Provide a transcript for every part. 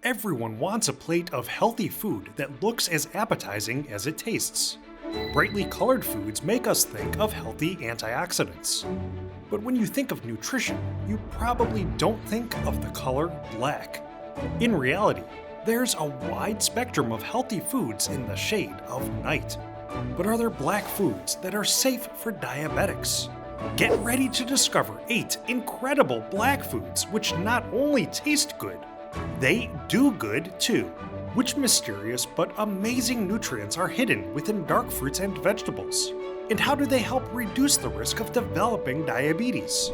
everyone wants a plate of healthy food that looks as appetizing as it tastes. Brightly colored foods make us think of healthy antioxidants. But when you think of nutrition, you probably don't think of the color black. In reality, there's a wide spectrum of healthy foods in the shade of night. But are there black foods that are safe for diabetics? Get ready to discover 8 incredible black foods which not only taste good, they do good too. Which mysterious but amazing nutrients are hidden within dark fruits and vegetables? And how do they help reduce the risk of developing diabetes?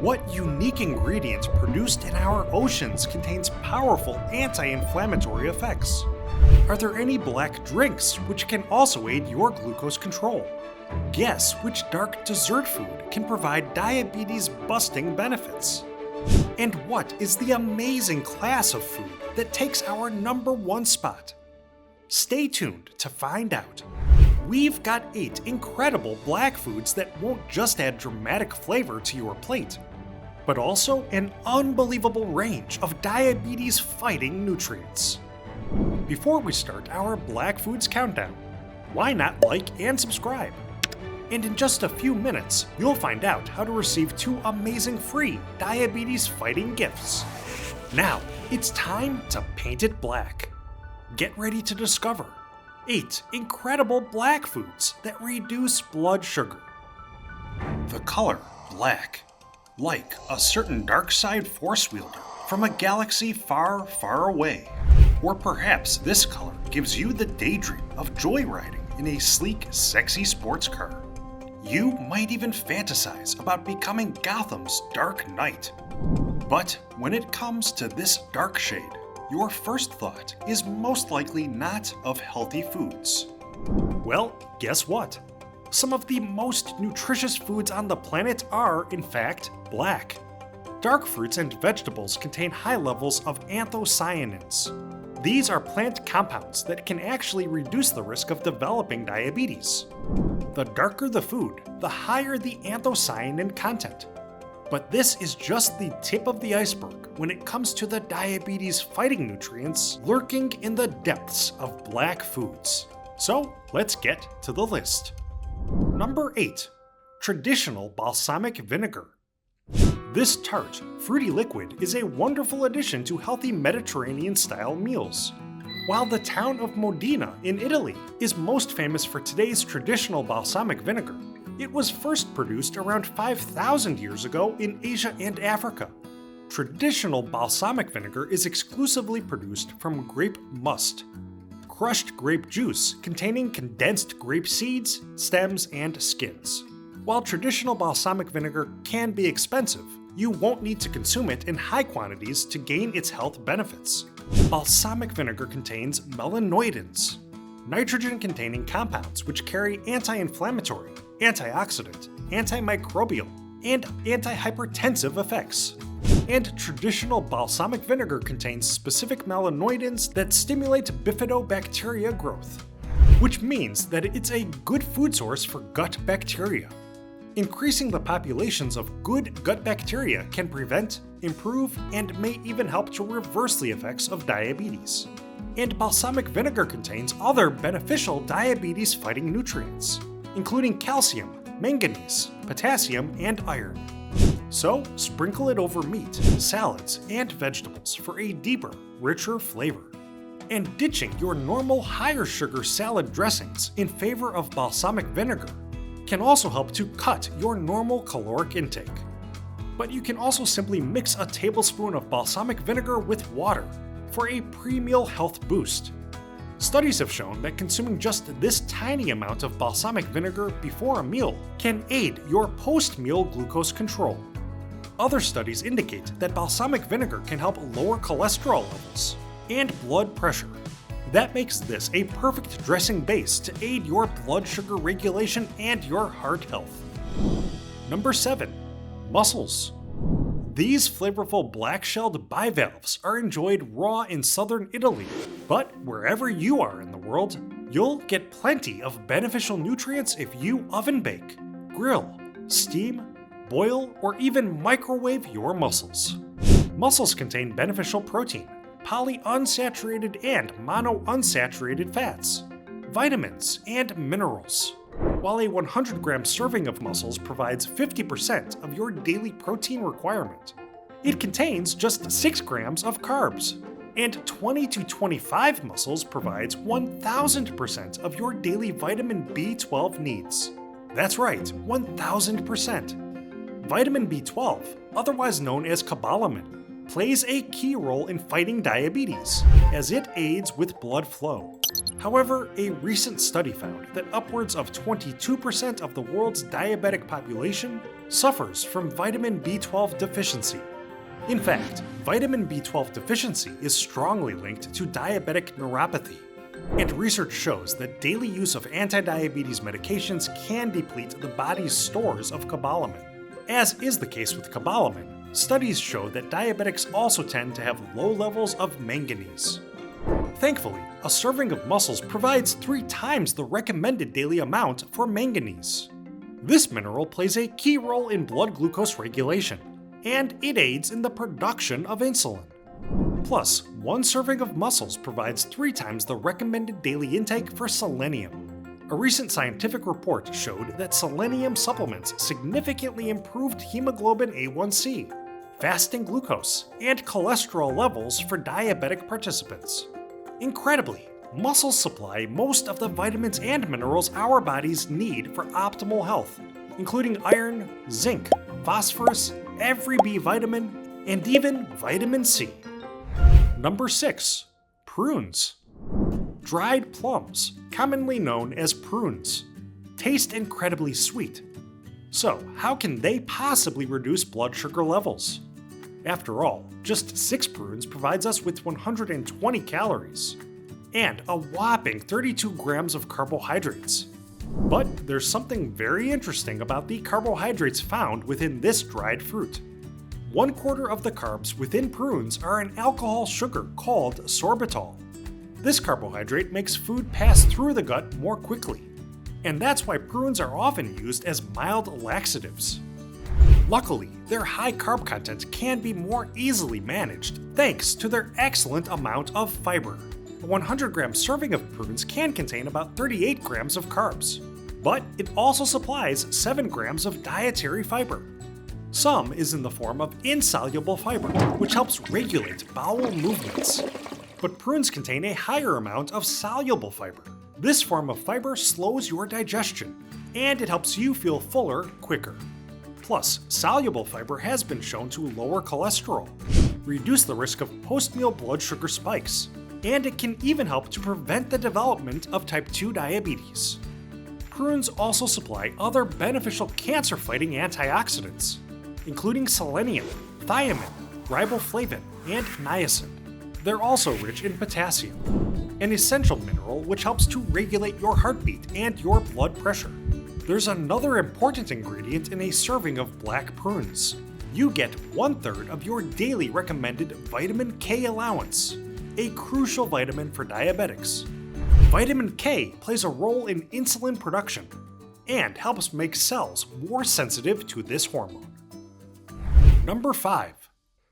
What unique ingredient produced in our oceans contains powerful anti-inflammatory effects? Are there any black drinks which can also aid your glucose control? Guess which dark dessert food can provide diabetes-busting benefits? And what is the amazing class of food that takes our #1 spot? Stay tuned to find out. We've got 8 incredible black foods that won't just add dramatic flavor to your plate, but also an unbelievable range of diabetes-fighting nutrients. Before we start our Black Foods Countdown, why not like and subscribe? And in just a few minutes, you'll find out how to receive 2 amazing free diabetes-fighting gifts. Now, it's time to paint it black. Get ready to discover 8 incredible black foods that reduce blood sugar. The color black, like a certain dark side force wielder from a galaxy far, far away. Or perhaps this color gives you the daydream of joyriding in a sleek, sexy sports car. You might even fantasize about becoming Gotham's Dark Knight. But when it comes to this dark shade, your first thought is most likely not of healthy foods. Well, guess what? Some of the most nutritious foods on the planet are, in fact, black. Dark fruits and vegetables contain high levels of anthocyanins. These are plant compounds that can actually reduce the risk of developing diabetes. The darker the food, the higher the anthocyanin content. But this is just the tip of the iceberg when it comes to the diabetes-fighting nutrients lurking in the depths of black foods. So let's get to the list. Number 8. Traditional balsamic vinegar. This tart, fruity liquid is a wonderful addition to healthy Mediterranean-style meals. While the town of Modena in Italy is most famous for today's traditional balsamic vinegar, it was first produced around 5,000 years ago in Asia and Africa. Traditional balsamic vinegar is exclusively produced from grape must, crushed grape juice containing condensed grape seeds, stems, and skins. While traditional balsamic vinegar can be expensive, you won't need to consume it in high quantities to gain its health benefits. Balsamic vinegar contains melanoidins, nitrogen-containing compounds which carry anti-inflammatory, antioxidant, antimicrobial, and antihypertensive effects. And traditional balsamic vinegar contains specific melanoidins that stimulate Bifidobacteria growth, which means that it's a good food source for gut bacteria. Increasing the populations of good gut bacteria can prevent, improve, and may even help to reverse the effects of diabetes. And balsamic vinegar contains other beneficial diabetes-fighting nutrients, including calcium, manganese, potassium, and iron. So, sprinkle it over meat, salads, and vegetables for a deeper, richer flavor. And ditching your normal higher sugar salad dressings in favor of balsamic vinegar can also help to cut your normal caloric intake. But you can also simply mix a tablespoon of balsamic vinegar with water for a pre-meal health boost. Studies have shown that consuming just this tiny amount of balsamic vinegar before a meal can aid your post-meal glucose control. Other studies indicate that balsamic vinegar can help lower cholesterol levels and blood pressure. That makes this a perfect dressing base to aid your blood sugar regulation and your heart health. Number 7. Mussels. These flavorful black-shelled bivalves are enjoyed raw in southern Italy, but wherever you are in the world, you'll get plenty of beneficial nutrients if you oven bake, grill, steam, boil, or even microwave your mussels. Mussels contain beneficial protein, polyunsaturated and monounsaturated fats, vitamins, and minerals. While a 100-gram serving of mussels provides 50% of your daily protein requirement, it contains just 6 grams of carbs. And 20 to 25 mussels provides 1000% of your daily vitamin B12 needs. That's right, 1000%. Vitamin B12, otherwise known as cobalamin, plays a key role in fighting diabetes, as it aids with blood flow. However, a recent study found that upwards of 22% of the world's diabetic population suffers from vitamin B12 deficiency. In fact, vitamin B12 deficiency is strongly linked to diabetic neuropathy, and research shows that daily use of anti-diabetes medications can deplete the body's stores of cobalamin. As is the case with cobalamin, studies show that diabetics also tend to have low levels of manganese. Thankfully, a serving of mussels provides 3 times the recommended daily amount for manganese. This mineral plays a key role in blood glucose regulation, and it aids in the production of insulin. Plus, 1 serving of mussels provides 3 times the recommended daily intake for selenium. A recent scientific report showed that selenium supplements significantly improved hemoglobin A1C, fasting glucose, and cholesterol levels for diabetic participants. Incredibly, mussels supply most of the vitamins and minerals our bodies need for optimal health, including iron, zinc, phosphorus, every B vitamin, and even vitamin C. Number 6. Prunes. Dried plums, commonly known as prunes, taste incredibly sweet. So, how can they possibly reduce blood sugar levels? After all, just 6 prunes provides us with 120 calories, and a whopping 32 grams of carbohydrates. But there's something very interesting about the carbohydrates found within this dried fruit. 1/4 of the carbs within prunes are an alcohol sugar called sorbitol. This carbohydrate makes food pass through the gut more quickly, and that's why prunes are often used as mild laxatives. Luckily, their high carb content can be more easily managed thanks to their excellent amount of fiber. A 100-gram serving of prunes can contain about 38 grams of carbs, but it also supplies 7 grams of dietary fiber. Some is in the form of insoluble fiber, which helps regulate bowel movements. But prunes contain a higher amount of soluble fiber. This form of fiber slows your digestion, and it helps you feel fuller quicker. Plus, soluble fiber has been shown to lower cholesterol, reduce the risk of post-meal blood sugar spikes, and it can even help to prevent the development of type 2 diabetes. Prunes also supply other beneficial cancer-fighting antioxidants, including selenium, thiamine, riboflavin, and niacin. They're also rich in potassium, an essential mineral which helps to regulate your heartbeat and your blood pressure. There's another important ingredient in a serving of black prunes. You get 1/3 of your daily recommended vitamin K allowance, a crucial vitamin for diabetics. Vitamin K plays a role in insulin production and helps make cells more sensitive to this hormone. Number 5.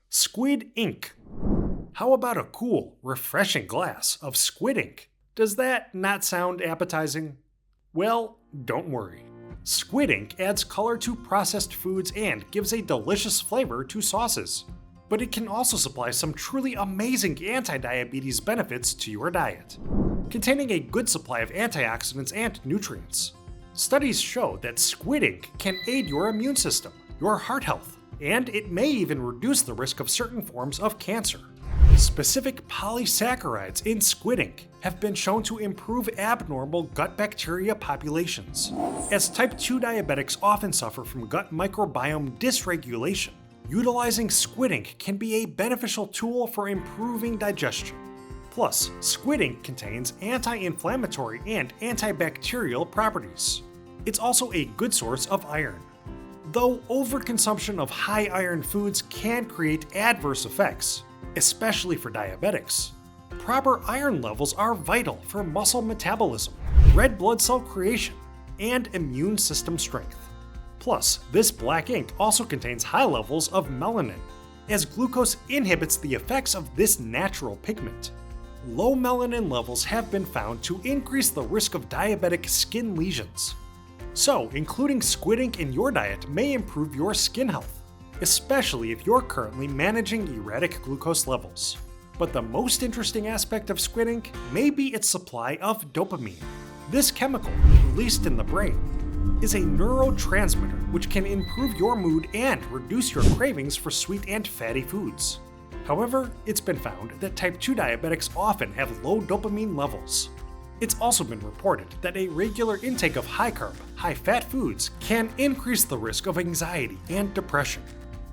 Squid ink. How about a cool, refreshing glass of squid ink? Does that not sound appetizing? Well, don't worry. Squid ink adds color to processed foods and gives a delicious flavor to sauces. But it can also supply some truly amazing anti-diabetes benefits to your diet, containing a good supply of antioxidants and nutrients. Studies show that squid ink can aid your immune system, your heart health, and it may even reduce the risk of certain forms of cancer. Specific polysaccharides in squid ink have been shown to improve abnormal gut bacteria populations, as type 2 diabetics often suffer from gut microbiome dysregulation. Utilizing squid ink can be a beneficial tool for improving digestion. Plus, squid ink contains anti-inflammatory and antibacterial properties. It's also a good source of iron. Though overconsumption of high iron foods can create adverse effects, especially for diabetics, proper iron levels are vital for muscle metabolism, red blood cell creation, and immune system strength. Plus, this black ink also contains high levels of melanin, as glucose inhibits the effects of this natural pigment. Low melanin levels have been found to increase the risk of diabetic skin lesions. So, including squid ink in your diet may improve your skin health, especially if you're currently managing erratic glucose levels. But the most interesting aspect of squid ink may be its supply of dopamine. This chemical, released in the brain, is a neurotransmitter which can improve your mood and reduce your cravings for sweet and fatty foods. However, it's been found that type 2 diabetics often have low dopamine levels. It's also been reported that a regular intake of high-carb, high-fat foods can increase the risk of anxiety and depression.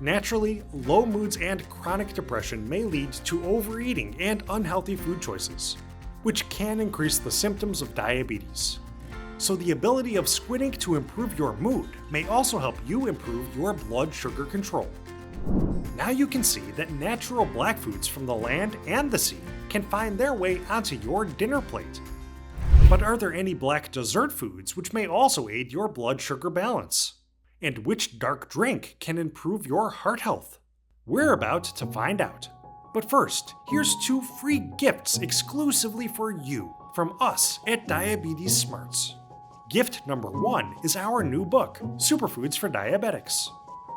Naturally, low moods and chronic depression may lead to overeating and unhealthy food choices, which can increase the symptoms of diabetes. So the ability of squid ink to improve your mood may also help you improve your blood sugar control. Now you can see that natural black foods from the land and the sea can find their way onto your dinner plate. But are there any black dessert foods which may also aid your blood sugar balance? And which dark drink can improve your heart health? We're about to find out. But first, here's 2 free gifts exclusively for you from us at Diabetes Smarts. Gift number 1 is our new book, Superfoods for Diabetics,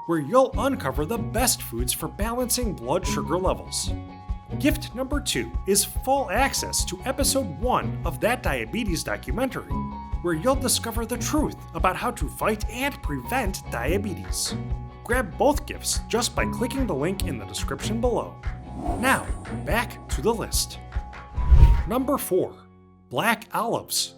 where you'll uncover the best foods for balancing blood sugar levels. Gift number 2 is full access to episode 1 of that diabetes documentary, where you'll discover the truth about how to fight and prevent diabetes. Grab both gifts just by clicking the link in the description below. Now, back to the list. Number 4. Black olives.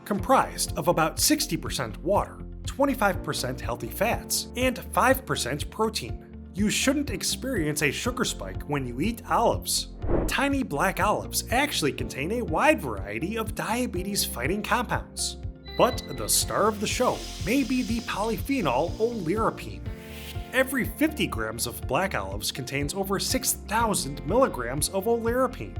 Comprised of about 60% water, 25% healthy fats, and 5% protein. You shouldn't experience a sugar spike when you eat olives. Tiny black olives actually contain a wide variety of diabetes-fighting compounds. But the star of the show may be the polyphenol oleuropein. Every 50 grams of black olives contains over 6,000 milligrams of oleuropein.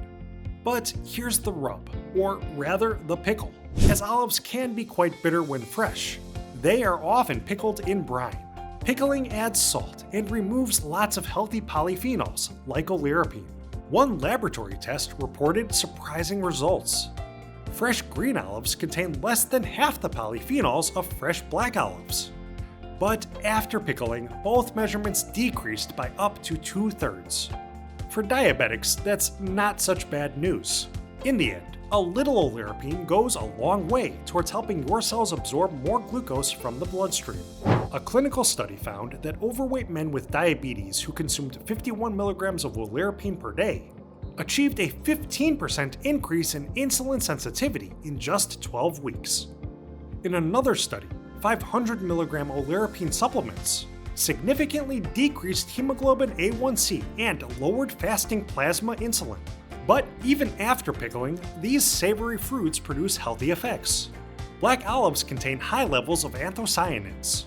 But here's the rub, or rather the pickle. As olives can be quite bitter when fresh, they are often pickled in brine. Pickling adds salt and removes lots of healthy polyphenols, like oleuropein. One laboratory test reported surprising results. Fresh green olives contain less than half the polyphenols of fresh black olives. But after pickling, both measurements decreased by up to 2/3. For diabetics, that's not such bad news. In the end, a little oleuropein goes a long way towards helping your cells absorb more glucose from the bloodstream. A clinical study found that overweight men with diabetes who consumed 51 milligrams of oleuropein per day achieved a 15% increase in insulin sensitivity in just 12 weeks. In another study, 500 milligram oleuropein supplements significantly decreased hemoglobin A1C and lowered fasting plasma insulin. But even after pickling, these savory fruits produce healthy effects. Black olives contain high levels of anthocyanins.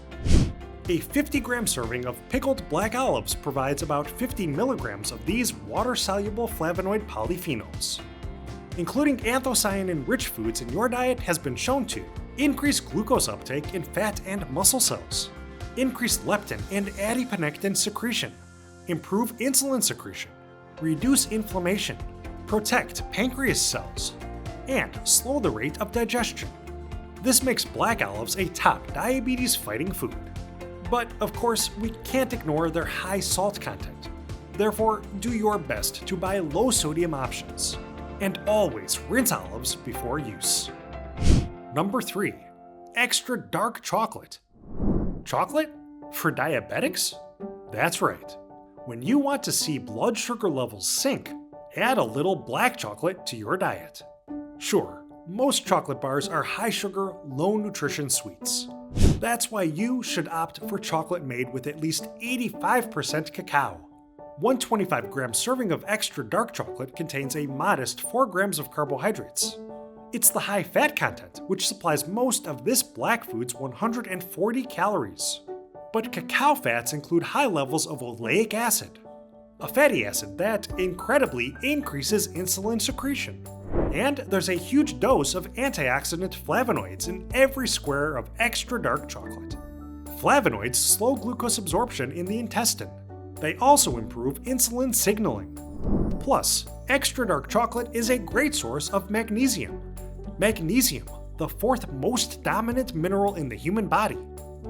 A 50-gram serving of pickled black olives provides about 50 milligrams of these water-soluble flavonoid polyphenols. Including anthocyanin-rich foods in your diet has been shown to increase glucose uptake in fat and muscle cells, increase leptin and adiponectin secretion, improve insulin secretion, reduce inflammation, protect pancreas cells, and slow the rate of digestion. This makes black olives a top diabetes-fighting food. But of course, we can't ignore their high salt content. Therefore, do your best to buy low-sodium options. And always rinse olives before use. Number 3. Extra dark chocolate. Chocolate? For diabetics? That's right. When you want to see blood sugar levels sink, add a little black chocolate to your diet. Sure, most chocolate bars are high-sugar, low-nutrition sweets. That's why you should opt for chocolate made with at least 85% cacao. One 25-gram serving of extra dark chocolate contains a modest 4 grams of carbohydrates. It's the high fat content which supplies most of this black food's 140 calories. But cacao fats include high levels of oleic acid, a fatty acid that incredibly increases insulin secretion. And there's a huge dose of antioxidant flavonoids in every square of extra dark chocolate. Flavonoids slow glucose absorption in the intestine. They also improve insulin signaling. Plus, extra dark chocolate is a great source of magnesium. Magnesium, the fourth most dominant mineral in the human body,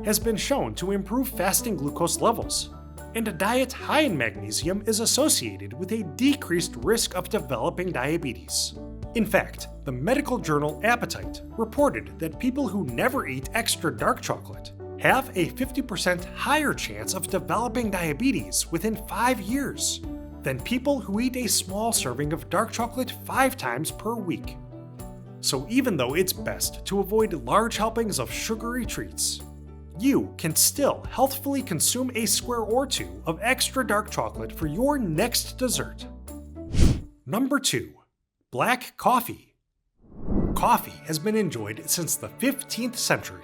has been shown to improve fasting glucose levels, and a diet high in magnesium is associated with a decreased risk of developing diabetes. In fact, the medical journal Appetite reported that people who never eat extra dark chocolate have a 50% higher chance of developing diabetes within 5 years than people who eat a small serving of dark chocolate 5 times per week. So even though it's best to avoid large helpings of sugary treats, you can still healthfully consume a square or two of extra dark chocolate for your next dessert. Number 2. Black coffee. Coffee has been enjoyed since the 15th century,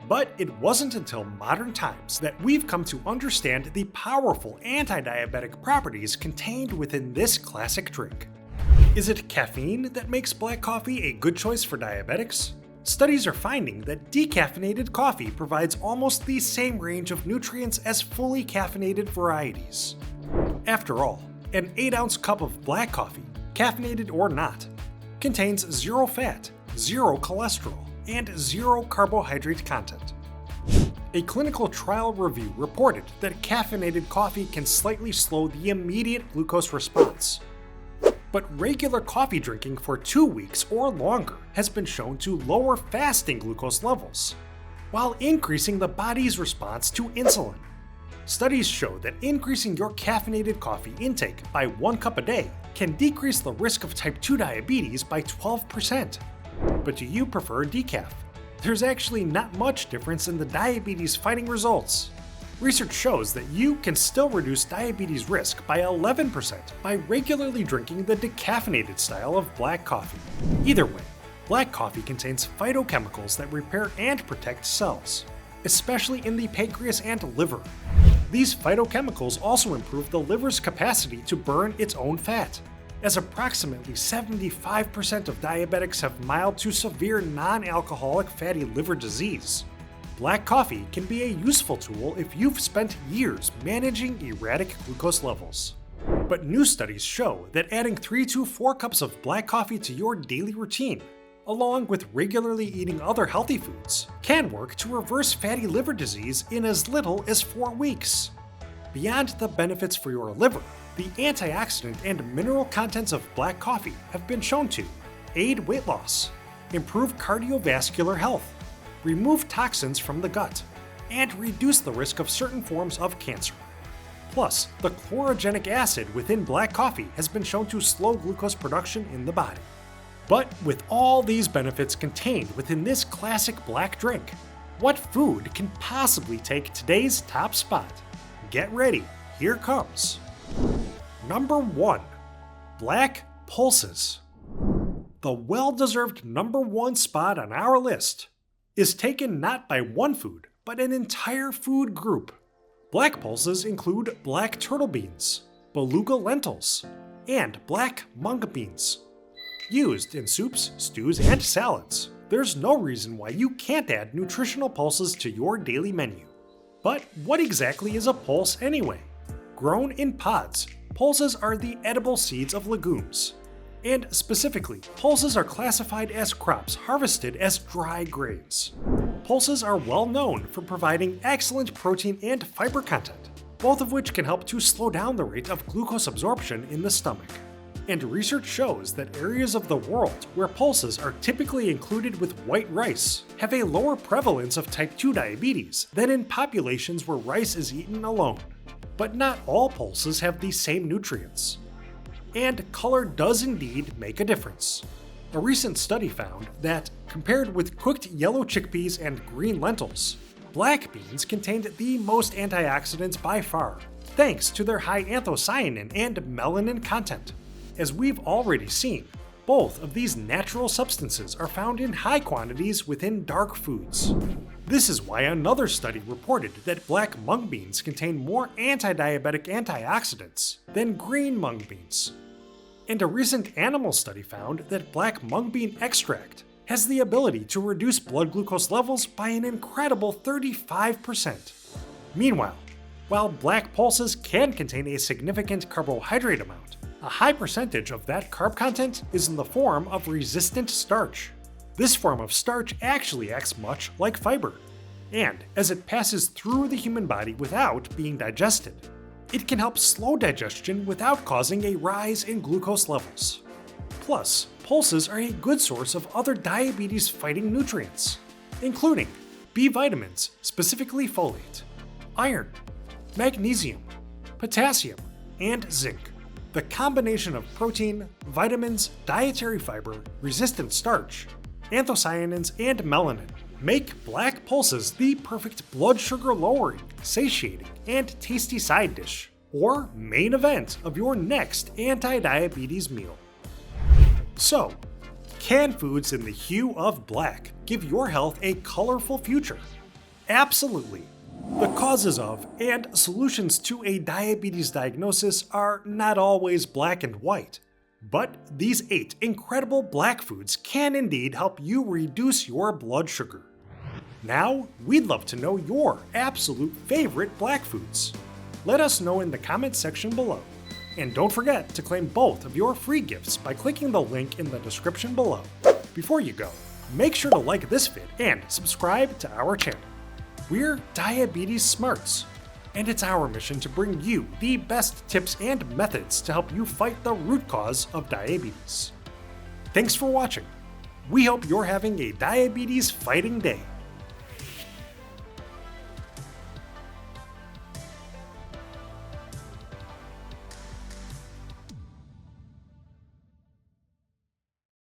but it wasn't until modern times that we've come to understand the powerful anti-diabetic properties contained within this classic drink. Is it caffeine that makes black coffee a good choice for diabetics? Studies are finding that decaffeinated coffee provides almost the same range of nutrients as fully caffeinated varieties. After all, an 8-ounce cup of black coffee, caffeinated or not, contains 0 fat, 0 cholesterol, and 0 carbohydrate content. A clinical trial review reported that caffeinated coffee can slightly slow the immediate glucose response. But regular coffee drinking for 2 weeks or longer has been shown to lower fasting glucose levels, while increasing the body's response to insulin. Studies show that increasing your caffeinated coffee intake by 1 cup a day can decrease the risk of type 2 diabetes by 12%. But do you prefer decaf? There's actually not much difference in the diabetes fighting results. Research shows that you can still reduce diabetes risk by 11% by regularly drinking the decaffeinated style of black coffee. Either way, black coffee contains phytochemicals that repair and protect cells, especially in the pancreas and liver. These phytochemicals also improve the liver's capacity to burn its own fat, as approximately 75% of diabetics have mild to severe non-alcoholic fatty liver disease. Black coffee can be a useful tool if you've spent years managing erratic glucose levels. But new studies show that adding 3 to 4 cups of black coffee to your daily routine, along with regularly eating other healthy foods, can work to reverse fatty liver disease in as little as 4 weeks. Beyond the benefits for your liver, the antioxidant and mineral contents of black coffee have been shown to aid weight loss, improve cardiovascular health, remove toxins from the gut, and reduce the risk of certain forms of cancer. Plus, the chlorogenic acid within black coffee has been shown to slow glucose production in the body. But with all these benefits contained within this classic black drink, what food can possibly take today's top spot? Get ready, here comes. Number 1. Black pulses. The well-deserved number 1 spot on our list is taken not by one food, but an entire food group. Black pulses include black turtle beans, beluga lentils, and black mung beans. Used in soups, stews, and salads, there's no reason why you can't add nutritional pulses to your daily menu. But what exactly is a pulse anyway? Grown in pods, pulses are the edible seeds of legumes. And specifically, pulses are classified as crops harvested as dry grains. Pulses are well known for providing excellent protein and fiber content, both of which can help to slow down the rate of glucose absorption in the stomach. And research shows that areas of the world where pulses are typically included with white rice have a lower prevalence of type 2 diabetes than in populations where rice is eaten alone. But not all pulses have the same nutrients. And color does indeed make a difference. A recent study found that, compared with cooked yellow chickpeas and green lentils, black beans contained the most antioxidants by far, thanks to their high anthocyanin and melanin content. As we've already seen, both of these natural substances are found in high quantities within dark foods. This is why another study reported that black mung beans contain more anti-diabetic antioxidants than green mung beans. And a recent animal study found that black mung bean extract has the ability to reduce blood glucose levels by an incredible 35%. Meanwhile, While black pulses can contain a significant carbohydrate amount, a high percentage of that carb content is in the form of resistant starch. This form of starch actually acts much like fiber, and as it passes through the human body without being digested, it can help slow digestion without causing a rise in glucose levels. Plus, pulses are a good source of other diabetes-fighting nutrients, including B vitamins, specifically folate, iron, magnesium, potassium, and zinc. The combination of protein, vitamins, dietary fiber, resistant starch, anthocyanins, and melanin make black pulses the perfect blood sugar lowering, satiating, and tasty side dish, or main event of your next anti-diabetes meal. So, can foods in the hue of black give your health a colorful future? Absolutely. The causes of and solutions to a diabetes diagnosis are not always black and white. But these 8 incredible black foods can indeed help you reduce your blood sugar. Now, we'd love to know your absolute favorite black foods. Let us know in the comments section below. And don't forget to claim both of your free gifts by clicking the link in the description below. Before you go, make sure to like this vid and subscribe to our channel. We're Diabetes Smarts, and it's our mission to bring you the best tips and methods to help you fight the root cause of diabetes. Thanks for watching. We hope you're having a diabetes fighting day.